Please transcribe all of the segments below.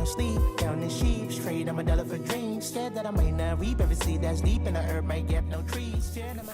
no sleep. Down the sheep, straight, I'm a dollar for dreams. Scared that I might not reap every seed that's deep in the earth, might get no trees. Fear that my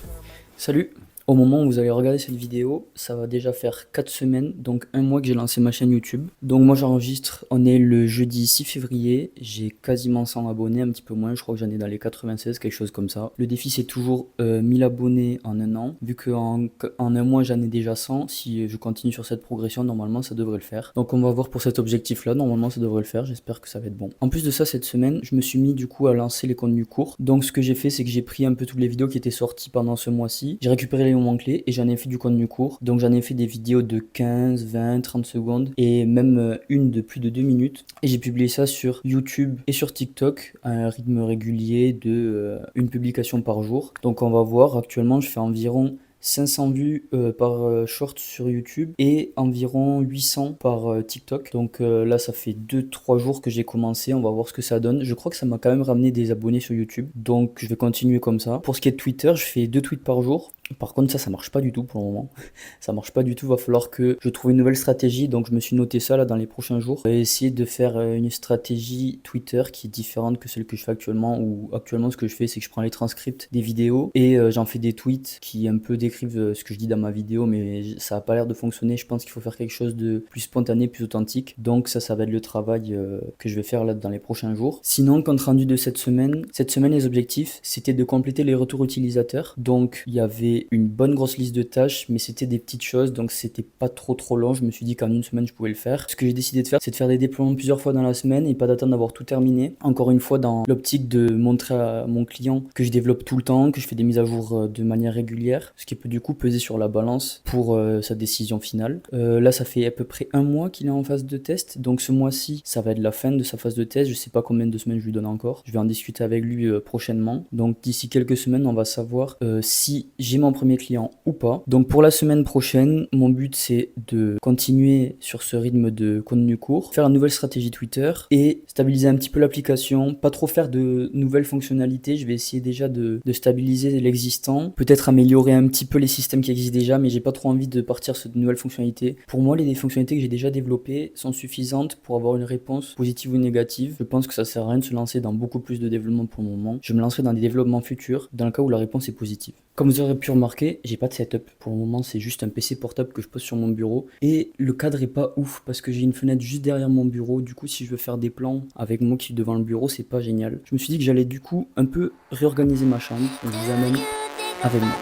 Salut! Au moment où vous allez regarder cette vidéo, ça va déjà faire 4 semaines, donc un mois que j'ai lancé ma chaîne YouTube. Donc moi j'enregistre, on est le jeudi 6 février, j'ai quasiment 100 abonnés, un petit peu moins, je crois que j'en ai dans les 96, quelque chose comme ça. Le défi c'est toujours 1000 abonnés en un an, vu qu'en un mois j'en ai déjà 100, si je continue sur cette progression, normalement ça devrait le faire. Donc on va voir pour cet objectif là, normalement ça devrait le faire, j'espère que ça va être bon. En plus de ça, cette semaine, je me suis mis du coup à lancer les contenus courts. Donc ce que j'ai fait, c'est que j'ai pris un peu toutes les vidéos qui étaient sorties pendant ce mois-ci, j'ai récupéré les moments clés et j'en ai fait du contenu court. Donc j'en ai fait des vidéos de 15, 20, 30 secondes et même une de plus de 2 minutes. Et j'ai publié ça sur YouTube et sur TikTok à un rythme régulier de une publication par jour. Donc on va voir, actuellement je fais environ 500 vues par short sur YouTube et environ 800 par TikTok. Donc là ça fait 2-3 jours que j'ai commencé, on va voir ce que ça donne. Je crois que ça m'a quand même ramené des abonnés sur YouTube, donc je vais continuer comme ça. Pour ce qui est de Twitter, je fais 2 tweets par jour. Par contre ça marche pas du tout pour le moment. Ça marche pas du tout, va falloir que je trouve une nouvelle stratégie. Donc je me suis noté ça là dans les prochains jours. Je vais essayer de faire une stratégie Twitter qui est différente que celle que je fais actuellement. Ou actuellement ce que je fais, c'est que je prends les transcripts des vidéos et j'en fais des tweets qui un peu décrivent ce que je dis dans ma vidéo, mais ça a pas l'air de fonctionner. Je pense qu'il faut faire quelque chose de plus spontané, plus authentique. Donc ça va être le travail que je vais faire là dans les prochains jours. Sinon, compte rendu de cette semaine les objectifs c'était de compléter les retours utilisateurs. Donc il y avait une bonne grosse liste de tâches, mais c'était des petites choses, donc c'était pas trop long. Je me suis dit qu'en une semaine je pouvais le faire. Ce que j'ai décidé de faire, c'est de faire des déploiements plusieurs fois dans la semaine et pas d'attendre d'avoir tout terminé. Encore une fois, dans l'optique de montrer à mon client que je développe tout le temps, que je fais des mises à jour de manière régulière, ce qui peut du coup peser sur la balance pour sa décision finale. Là ça fait à peu près un mois qu'il est en phase de test, donc ce mois-ci ça va être la fin de sa phase de test. Je sais pas combien de semaines je lui donne encore, je vais en discuter avec lui prochainement. Donc d'ici quelques semaines on va savoir si j'ai mon premier client ou pas. Donc pour la semaine prochaine, mon but c'est de continuer sur ce rythme de contenu court, faire une nouvelle stratégie Twitter et stabiliser un petit peu l'application, pas trop faire de nouvelles fonctionnalités. Je vais essayer déjà de stabiliser l'existant, peut-être améliorer un petit peu les systèmes qui existent déjà, mais j'ai pas trop envie de partir sur de nouvelles fonctionnalités. Pour moi, les fonctionnalités que j'ai déjà développées sont suffisantes pour avoir une réponse positive ou négative. Je pense que ça sert à rien de se lancer dans beaucoup plus de développement pour le moment. Je me lancerai dans des développements futurs dans le cas où la réponse est positive. Comme vous aurez pu remarquer, j'ai pas de setup. Pour le moment, c'est juste un PC portable que je pose sur mon bureau. Et le cadre est pas ouf parce que j'ai une fenêtre juste derrière mon bureau. Du coup, si je veux faire des plans avec moi qui suis devant le bureau, c'est pas génial. Je me suis dit que j'allais du coup un peu réorganiser ma chambre. Je vous amène avec moi.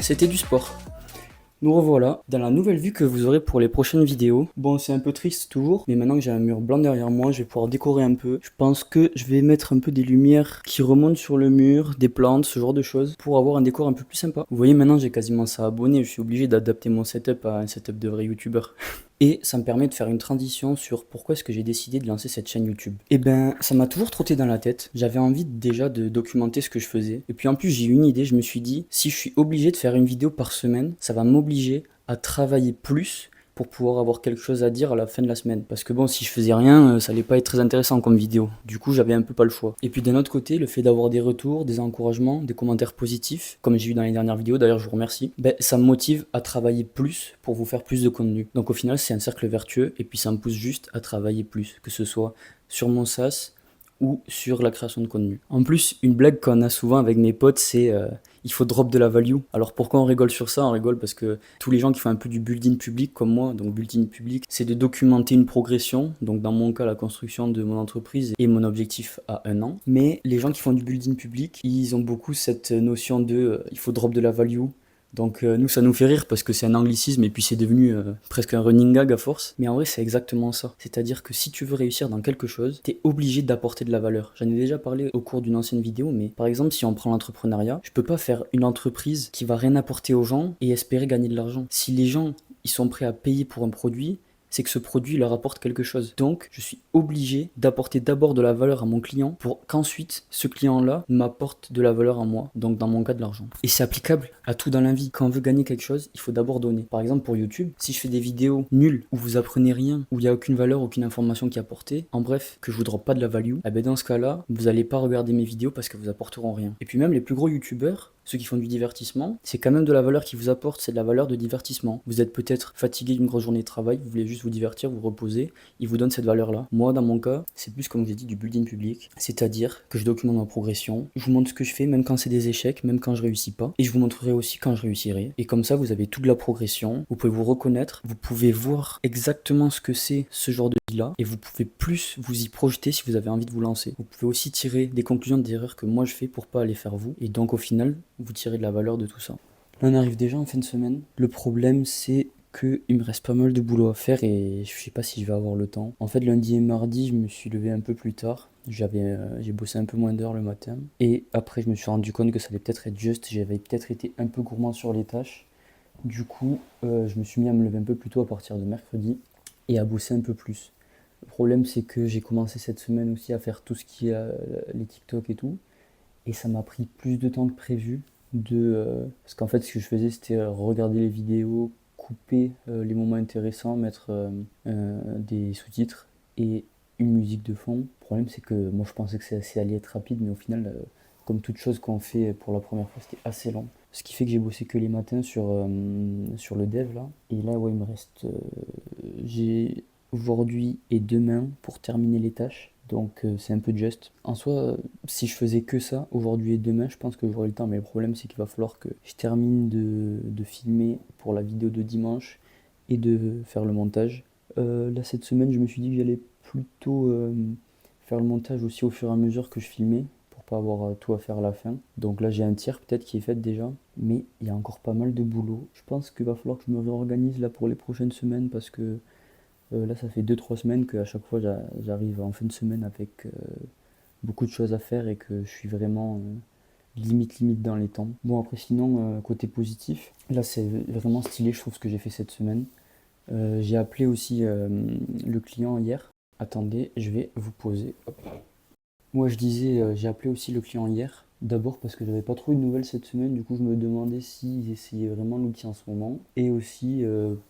C'était du sport. Nous revoilà dans la nouvelle vue que vous aurez pour les prochaines vidéos. Bon, c'est un peu triste toujours, mais maintenant que j'ai un mur blanc derrière moi, je vais pouvoir décorer un peu. Je pense que je vais mettre un peu des lumières qui remontent sur le mur, des plantes, ce genre de choses, pour avoir un décor un peu plus sympa. Vous voyez, maintenant j'ai quasiment 100 abonnés, je suis obligé d'adapter mon setup à un setup de vrai youtubeur. Et ça me permet de faire une transition sur pourquoi est-ce que j'ai décidé de lancer cette chaîne YouTube. Et ben, ça m'a toujours trotté dans la tête. J'avais envie déjà de documenter ce que je faisais. Et puis en plus, j'ai eu une idée, je me suis dit, si je suis obligé de faire une vidéo par semaine, ça va m'obliger à travailler plus pour pouvoir avoir quelque chose à dire à la fin de la semaine. Parce que bon, si je faisais rien, ça allait pas être très intéressant comme vidéo. Du coup, j'avais un peu pas le choix. Et puis d'un autre côté, le fait d'avoir des retours, des encouragements, des commentaires positifs, comme j'ai eu dans les dernières vidéos, d'ailleurs je vous remercie, ben, ça me motive à travailler plus pour vous faire plus de contenu. Donc au final, c'est un cercle vertueux et puis ça me pousse juste à travailler plus, que ce soit sur mon SaaS ou sur la création de contenu. En plus, une blague qu'on a souvent avec mes potes, c'est il faut drop de la value. Alors pourquoi on rigole sur ça? On rigole parce que tous les gens qui font un peu du building public comme moi, donc building public, c'est de documenter une progression, donc dans mon cas la construction de mon entreprise et mon objectif à 1 an. Mais les gens qui font du building public, ils ont beaucoup cette notion de il faut drop de la value. Donc nous ça nous fait rire parce que c'est un anglicisme et puis c'est devenu presque un running gag à force. Mais en vrai c'est exactement ça. C'est-à-dire que si tu veux réussir dans quelque chose, t'es obligé d'apporter de la valeur. J'en ai déjà parlé au cours d'une ancienne vidéo, mais par exemple si on prend l'entrepreneuriat, je peux pas faire une entreprise qui va rien apporter aux gens et espérer gagner de l'argent. Si les gens ils sont prêts à payer pour un produit, c'est que ce produit leur apporte quelque chose. Donc, je suis obligé d'apporter d'abord de la valeur à mon client pour qu'ensuite, ce client-là m'apporte de la valeur à moi, donc dans mon cas de l'argent. Et c'est applicable à tout dans la vie. Quand on veut gagner quelque chose, il faut d'abord donner. Par exemple, pour YouTube, si je fais des vidéos nulles où vous apprenez rien, où il n'y a aucune valeur, aucune information qui est apportée, en bref, que je vous drop pas de la value, eh ben dans ce cas-là, vous n'allez pas regarder mes vidéos parce que vous apporteront rien. Et puis même les plus gros youtubeurs, ceux qui font du divertissement, c'est quand même de la valeur qu'ils vous apportent, c'est de la valeur de divertissement. Vous êtes peut-être fatigué d'une grosse journée de travail, vous voulez juste vous divertir, vous reposer, ils vous donnent cette valeur-là. Moi, dans mon cas, c'est plus comme je vous ai dit du building public, c'est-à-dire que je documente ma progression, je vous montre ce que je fais, même quand c'est des échecs, même quand je réussis pas, et je vous montrerai aussi quand je réussirai. Et comme ça, vous avez toute la progression, vous pouvez vous reconnaître, vous pouvez voir exactement ce que c'est ce genre de vie-là, et vous pouvez plus vous y projeter si vous avez envie de vous lancer. Vous pouvez aussi tirer des conclusions des erreurs que moi je fais pour pas les faire vous, et donc au final, vous tirez de la valeur de tout ça. Là, on arrive déjà en fin de semaine. Le problème, c'est qu'il me reste pas mal de boulot à faire et je sais pas si je vais avoir le temps. En fait, lundi et mardi, je me suis levé un peu plus tard. J'ai bossé un peu moins d'heures le matin. Et après, je me suis rendu compte que ça allait peut-être être juste. J'avais peut-être été un peu gourmand sur les tâches. Du coup, je me suis mis à me lever un peu plus tôt à partir de mercredi et à bosser un peu plus. Le problème, c'est que j'ai commencé cette semaine aussi à faire tout ce qui est les TikTok et tout. Et ça m'a pris plus de temps que prévu. Parce qu'en fait, ce que je faisais, c'était regarder les vidéos, couper les moments intéressants, mettre des sous-titres et une musique de fond. Le problème, c'est que moi, je pensais que ça allait être rapide, mais au final, comme toute chose qu'on fait pour la première fois, c'était assez long. Ce qui fait que j'ai bossé que les matins sur le dev, là. Et là, ouais, il me reste... j'ai aujourd'hui et demain pour terminer les tâches. Donc c'est un peu juste. En soi, si je faisais que ça aujourd'hui et demain, je pense que j'aurais le temps. Mais le problème, c'est qu'il va falloir que je termine de filmer pour la vidéo de dimanche et de faire le montage. Là, cette semaine, je me suis dit que j'allais plutôt faire le montage aussi au fur et à mesure que je filmais pour pas avoir tout à faire à la fin. Donc là, j'ai un tiers peut-être qui est fait déjà. Mais il y a encore pas mal de boulot. Je pense qu'il va falloir que je me réorganise là pour les prochaines semaines parce que là, ça fait 2-3 semaines qu'à chaque fois j'arrive en fin de semaine avec beaucoup de choses à faire et que je suis vraiment limite dans les temps. Bon, après, sinon, côté positif, là c'est vraiment stylé, je trouve, ce que j'ai fait cette semaine. J'ai appelé aussi le client hier. Attendez, je vais vous poser. Hop. Moi, je disais, j'ai appelé aussi le client hier. D'abord parce que j'avais pas trop eu de nouvelles cette semaine, du coup je me demandais s'ils essayaient vraiment l'outil en ce moment. Et aussi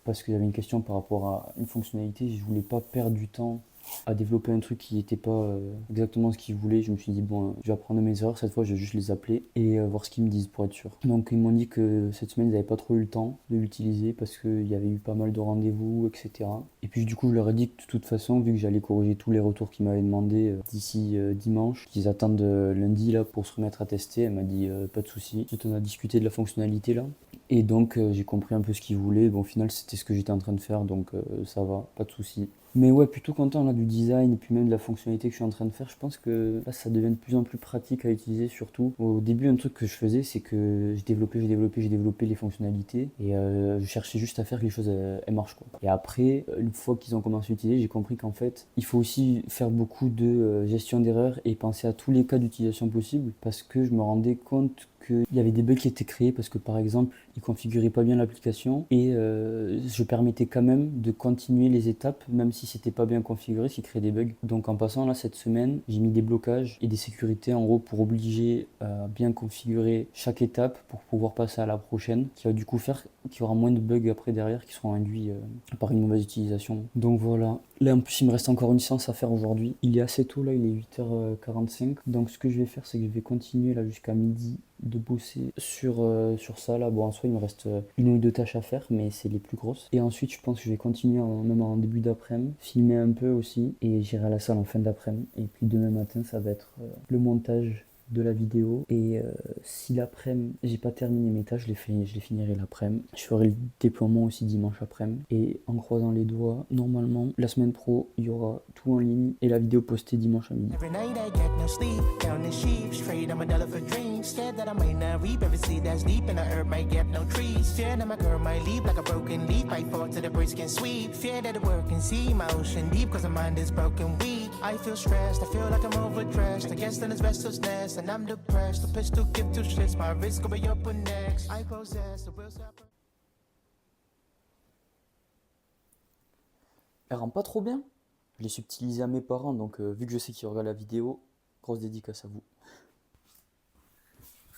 parce qu'il y avait une question par rapport à une fonctionnalité, je voulais pas perdre du temps à développer un truc qui n'était pas exactement ce qu'ils voulaient. Je me suis dit bon, je vais apprendre mes erreurs, cette fois je vais juste les appeler et voir ce qu'ils me disent pour être sûr. Donc ils m'ont dit que cette semaine ils n'avaient pas trop eu le temps de l'utiliser parce qu'il y avait eu pas mal de rendez-vous, etc. Et puis du coup je leur ai dit que de toute façon, vu que j'allais corriger tous les retours qu'ils m'avaient demandé d'ici dimanche, qu'ils attendent lundi là pour se remettre à tester. Elle m'a dit pas de souci. Ensuite on a discuté de la fonctionnalité là. Et donc j'ai compris un peu ce qu'ils voulaient. Bon, au final c'était ce que j'étais en train de faire, donc ça va, pas de souci. Mais ouais, plutôt content là du design et puis même de la fonctionnalité que je suis en train de faire. Je pense que là ça devient de plus en plus pratique à utiliser, surtout. Au début, un truc que je faisais, c'est que j'ai développé les fonctionnalités et je cherchais juste à faire que les choses elles marchent quoi. Et après, une fois qu'ils ont commencé à utiliser, j'ai compris qu'en fait, il faut aussi faire beaucoup de gestion d'erreurs et penser à tous les cas d'utilisation possibles parce que je me rendais compte qu'il y avait des bugs qui étaient créés parce que par exemple ils configuraient pas bien l'application et je permettais quand même de continuer les étapes même si c'était pas bien configuré, ce qui créait des bugs. Donc en passant là cette semaine, j'ai mis des blocages et des sécurités en gros pour obliger à bien configurer chaque étape pour pouvoir passer à la prochaine, qui va du coup faire qu'il y aura moins de bugs après derrière qui seront induits par une mauvaise utilisation. Donc voilà. Là en plus il me reste encore une séance à faire aujourd'hui. Il est assez tôt là, il est 8h45. Donc ce que je vais faire c'est que je vais continuer là jusqu'à midi de bosser sur ça là. Bon en soi il me reste une ou deux tâches à faire mais c'est les plus grosses. Et ensuite je pense que je vais continuer même en début d'après-midi, filmer un peu aussi et j'irai à la salle en fin d'après-midi. Et puis demain matin ça va être le montage de la vidéo et si l'après-midi j'ai pas terminé mes tâches, je les finirai l'après-midi. Je ferai le déploiement aussi dimanche après-midi et en croisant les doigts, normalement la semaine pro il y aura tout en ligne et la vidéo postée dimanche à midi. Every night I get no sleep, down the sheep, straight I'm a dollar for dreams. Scared that I might not reap every seed that's deep, and the herb might get no trees. Fear that my girl might leave like a broken leaf, might fall to the breeze can sweep. Fear that the world can see my ocean deep, cause my mind is broken weak. I feel stressed, I feel like I'm overdressed. I guess then it's vessel's nest, and I'm depressed. The pistol give two shits, my wrist go be up and next. I possess the will stop. Elle rend pas trop bien. Je l'ai subtilisée à mes parents, donc vu que je sais qu'ils regardent la vidéo, grosse dédicace à vous.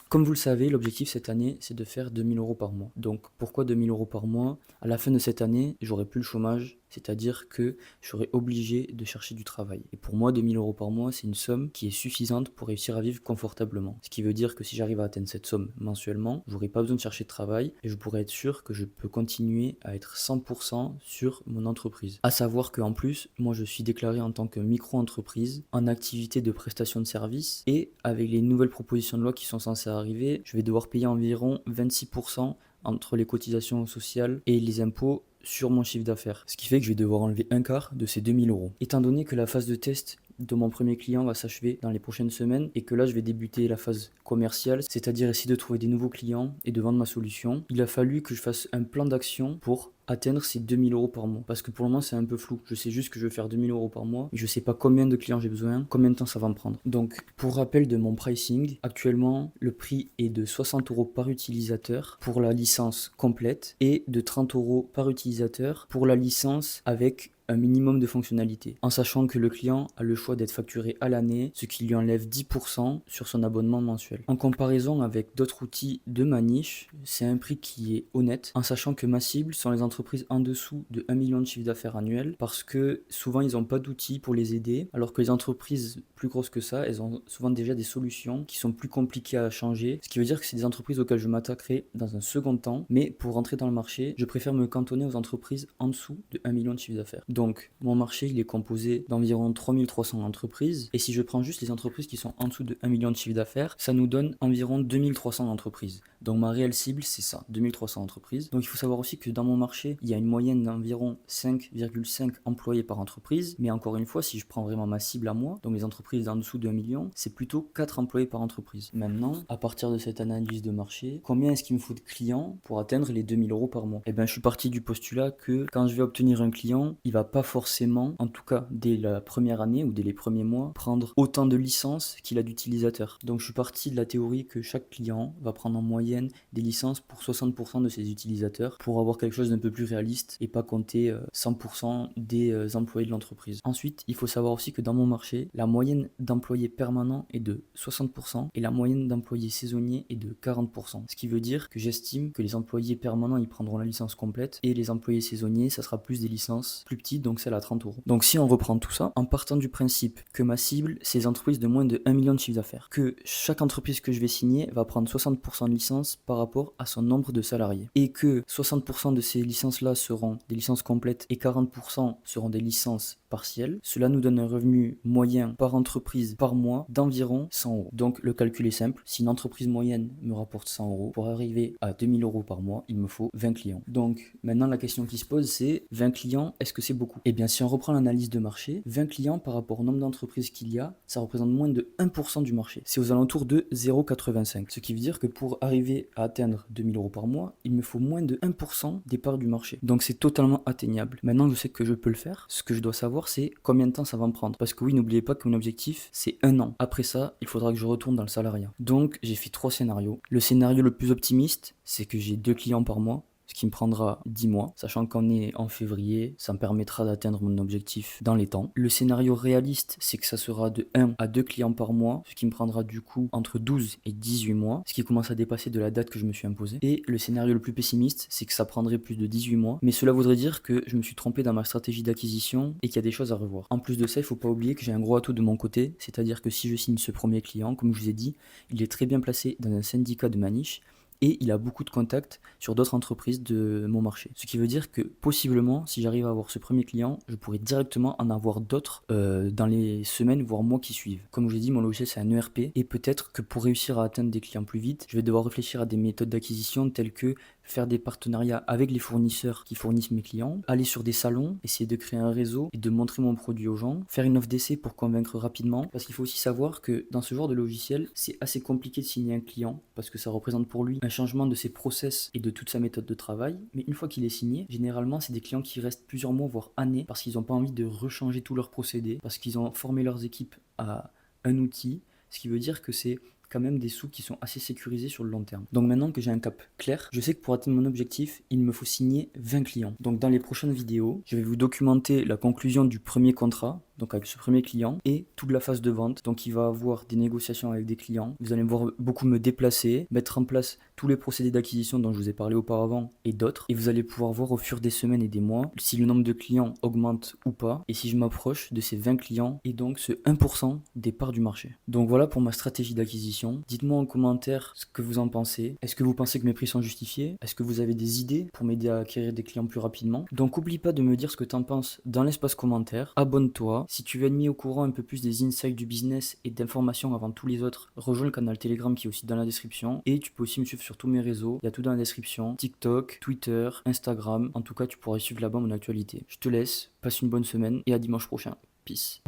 Comme vous le savez, l'objectif cette année, c'est de faire 2000 euros par mois. Donc pourquoi 2000 euros par mois? À la fin de cette année, j'aurai plus le chômage, c'est-à-dire que je serai obligé de chercher du travail. Et pour moi, 2000 euros par mois, c'est une somme qui est suffisante pour réussir à vivre confortablement. Ce qui veut dire que si j'arrive à atteindre cette somme mensuellement, j'aurai pas besoin de chercher de travail et je pourrai être sûr que je peux continuer à être 100% sur mon entreprise. À savoir qu'en plus, moi je suis déclaré en tant que micro-entreprise en activité de prestation de services et avec les nouvelles propositions de loi qui sont censées arriver, je vais devoir payer environ 26% entre les cotisations sociales et les impôts sur mon chiffre d'affaires. Ce qui fait que je vais devoir enlever un quart de ces 2000 euros. Étant donné que la phase de test de mon premier client va s'achever dans les prochaines semaines et que là je vais débuter la phase commerciale, c'est-à-dire essayer de trouver des nouveaux clients et de vendre ma solution, il a fallu que je fasse un plan d'action pour atteindre ces 2000 euros par mois. Parce que pour le moment c'est un peu flou. Je sais juste que je vais faire 2000 euros par mois, mais je sais pas combien de clients j'ai besoin, combien de temps ça va me prendre. Donc pour rappel de mon pricing, actuellement le prix est de 60 euros par utilisateur pour la licence complète et de 30 euros par utilisateur pour la licence avec un minimum de fonctionnalités, en sachant que le client a le choix d'être facturé à l'année, ce qui lui enlève 10% sur son abonnement mensuel. En comparaison avec d'autres outils de ma niche, c'est un prix qui est honnête, en sachant que ma cible sont les entreprises en dessous de 1 million de chiffre d'affaires annuel, parce que souvent ils n'ont pas d'outils pour les aider, alors que les entreprises plus grosses que ça, elles ont souvent déjà des solutions qui sont plus compliquées à changer, ce qui veut dire que c'est des entreprises auxquelles je m'attaquerai dans un second temps, mais pour rentrer dans le marché, je préfère me cantonner aux entreprises en dessous de 1 million de chiffre d'affaires. Donc, mon marché, il est composé d'environ 3300 entreprises. Et si je prends juste les entreprises qui sont en dessous de 1 million de chiffre d'affaires, ça nous donne environ 2300 entreprises. Donc, ma réelle cible, c'est ça, 2300 entreprises. Donc, il faut savoir aussi que dans mon marché, il y a une moyenne d'environ 5,5 employés par entreprise. Mais encore une fois, si je prends vraiment ma cible à moi, donc les entreprises en dessous de 1 million, c'est plutôt 4 employés par entreprise. Maintenant, à partir de cette analyse de marché, combien est-ce qu'il me faut de clients pour atteindre les 2000 euros par mois? Eh bien, je suis parti du postulat que quand je vais obtenir un client, il va pas forcément, en tout cas dès la première année ou dès les premiers mois, prendre autant de licences qu'il a d'utilisateurs. Donc je suis parti de la théorie que chaque client va prendre en moyenne des licences pour 60% de ses utilisateurs pour avoir quelque chose d'un peu plus réaliste et pas compter 100% des employés de l'entreprise. Ensuite, il faut savoir aussi que dans mon marché, la moyenne d'employés permanents est de 60% et la moyenne d'employés saisonniers est de 40%. Ce qui veut dire que j'estime que les employés permanents, ils prendront la licence complète et les employés saisonniers, ça sera plus des licences plus petites, donc celle à 30 euros. Donc si on reprend tout ça, en partant du principe que ma cible, c'est les entreprises de moins de 1 million de chiffre d'affaires, que chaque entreprise que je vais signer va prendre 60% de licences par rapport à son nombre de salariés, et que 60% de ces licences-là seront des licences complètes et 40% seront des licences partielles, cela nous donne un revenu moyen par entreprise par mois d'environ 100 euros. Donc le calcul est simple, si une entreprise moyenne me rapporte 100 euros, pour arriver à 2000 euros par mois, il me faut 20 clients. Donc maintenant la question qui se pose, c'est 20 clients, est-ce que c'est beaucoup? Eh bien si on reprend l'analyse de marché, 20 clients par rapport au nombre d'entreprises qu'il y a, ça représente moins de 1% du marché. C'est aux alentours de 0,85. Ce qui veut dire que pour arriver à atteindre 2000 euros par mois, il me faut moins de 1% des parts du marché. Donc c'est totalement atteignable. Maintenant je sais que je peux le faire. Ce que je dois savoir, c'est combien de temps ça va me prendre. Parce que oui, n'oubliez pas que mon objectif, c'est 1 an. Après ça, il faudra que je retourne dans le salariat. Donc j'ai fait 3 scénarios. Le scénario le plus optimiste, c'est que j'ai 2 clients par mois, ce qui me prendra 10 mois, sachant qu'on est en février, ça me permettra d'atteindre mon objectif dans les temps. Le scénario réaliste, c'est que ça sera de 1 à 2 clients par mois, ce qui me prendra du coup entre 12 et 18 mois, ce qui commence à dépasser de la date que je me suis imposée. Et le scénario le plus pessimiste, c'est que ça prendrait plus de 18 mois, mais cela voudrait dire que je me suis trompé dans ma stratégie d'acquisition et qu'il y a des choses à revoir. En plus de ça, il faut pas oublier que j'ai un gros atout de mon côté, c'est-à-dire que si je signe ce premier client, comme je vous ai dit, il est très bien placé dans un syndicat de ma niche, et il a beaucoup de contacts sur d'autres entreprises de mon marché. Ce qui veut dire que possiblement, si j'arrive à avoir ce premier client, je pourrais directement en avoir d'autres dans les semaines, voire mois qui suivent. Comme je l'ai dit, mon logiciel c'est un ERP, et peut-être que pour réussir à atteindre des clients plus vite, je vais devoir réfléchir à des méthodes d'acquisition telles que faire des partenariats avec les fournisseurs qui fournissent mes clients, aller sur des salons, essayer de créer un réseau et de montrer mon produit aux gens, faire une offre d'essai pour convaincre rapidement, parce qu'il faut aussi savoir que dans ce genre de logiciel, c'est assez compliqué de signer un client, parce que ça représente pour lui un changement de ses process et de toute sa méthode de travail, mais une fois qu'il est signé, généralement c'est des clients qui restent plusieurs mois voire années, parce qu'ils n'ont pas envie de rechanger tous leurs procédés, parce qu'ils ont formé leurs équipes à un outil, ce qui veut dire que c'est quand même des sous qui sont assez sécurisés sur le long terme. Donc maintenant que j'ai un cap clair, je sais que pour atteindre mon objectif, il me faut signer 20 clients. Donc dans les prochaines vidéos, je vais vous documenter la conclusion du premier contrat, donc avec ce premier client, et toute la phase de vente. Donc il va avoir des négociations avec des clients. Vous allez me voir beaucoup me déplacer, mettre en place tous les procédés d'acquisition dont je vous ai parlé auparavant et d'autres. Et vous allez pouvoir voir au fur des semaines et des mois si le nombre de clients augmente ou pas et si je m'approche de ces 20 clients et donc ce 1% des parts du marché. Donc voilà pour ma stratégie d'acquisition. Dites-moi en commentaire ce que vous en pensez. Est-ce que vous pensez que mes prix sont justifiés? Est-ce que vous avez des idées pour m'aider à acquérir des clients plus rapidement? Donc n'oublie pas de me dire ce que tu en penses dans l'espace commentaire. Abonne-toi. Si tu veux être mis au courant un peu plus des insights du business et d'informations avant tous les autres, rejoins le canal Telegram qui est aussi dans la description. Et tu peux aussi me suivre sur tous mes réseaux. Il y a tout dans la description. TikTok, Twitter, Instagram. En tout cas, tu pourras suivre là-bas mon actualité. Je te laisse. Passe une bonne semaine et à dimanche prochain. Peace.